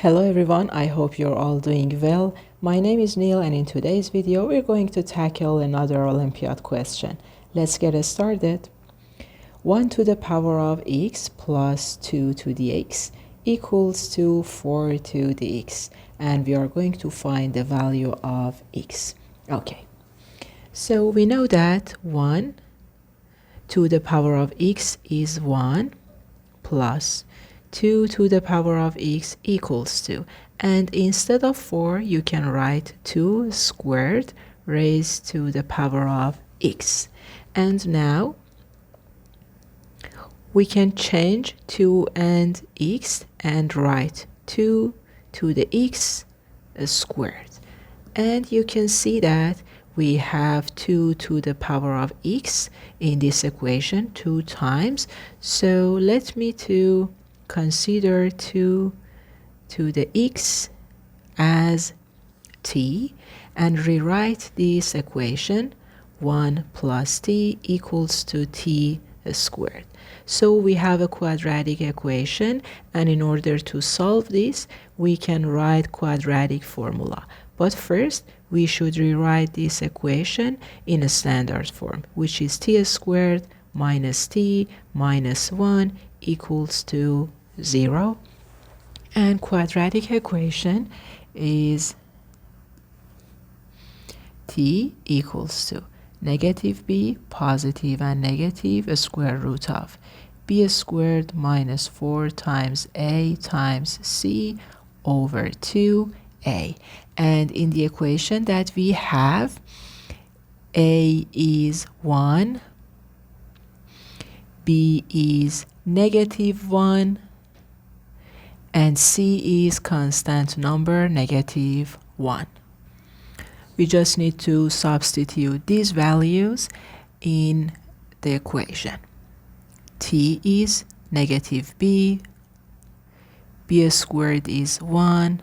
Hello everyone, I hope you're all doing well. My name is Neil and in today's video we're going to tackle another Olympiad question. Let's get started. 1 to the power of x plus 2 to the x equals to 4 to the x, and we are going to find the value of x. Okay, so we know that 1 to the power of x is 1 plus 2 to the power of x equals 2. And instead of 4, you can write 2 squared raised to the power of x. And now we can change 2 and x and write 2 to the x squared. And you can see that we have 2 to the power of x in this equation 2 times. So let me to consider 2 to the x as t and rewrite this equation 1 plus t equals to t squared. So we have a quadratic equation, and in order to solve this we can write quadratic formula. But first we should rewrite this equation in a standard form, which is t squared minus t minus 1 equals to 0. And quadratic equation is t equals to negative b, positive and negative, square root of b squared minus 4 times a times c over 2a. And in the equation that we have, a is 1, b is negative 1, and c is constant number negative 1. We just need to substitute these values in the equation. T is negative b squared is 1,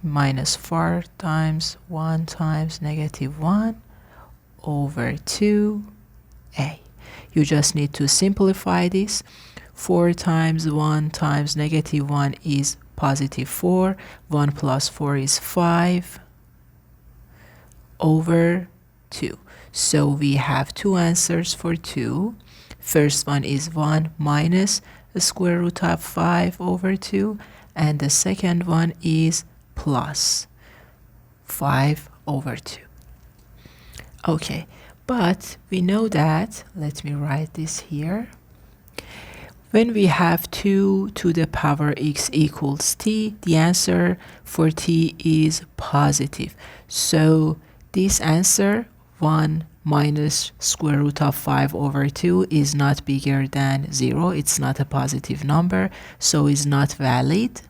minus 4 times 1 times negative 1 over 2a. You just need to simplify this. 4 times 1 times negative 1 is positive 4. 1 plus 4 is 5 over 2. So we have two answers for 2. First one is 1 minus the square root of 5 over 2. And the second one is plus 5 over 2. Okay, but we know that, let me write this here. When we have 2 to the power x equals t, the answer for t is positive. So this answer, 1 minus square root of 5 over 2, is not bigger than 0. It's not a positive number, so it's not valid.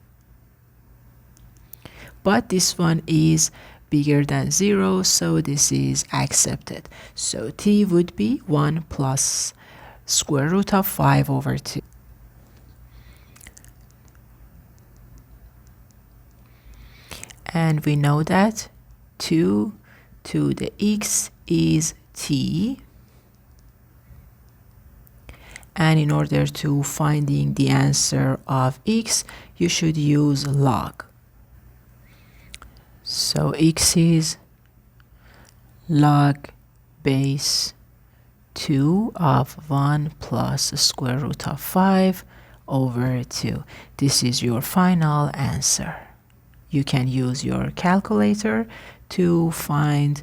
But this one is bigger than 0, so this is accepted. So t would be 1 plus square root of 5 over 2. And we know that 2 to the x is t. And in order to finding the answer of x, you should use log. So x is log base 2 of 1 plus the square root of 5 over 2. This is your final answer. You can use your calculator to find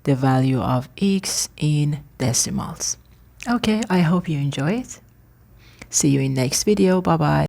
the value of x in decimals. Okay, I hope you enjoy it. See you in next video. Bye bye.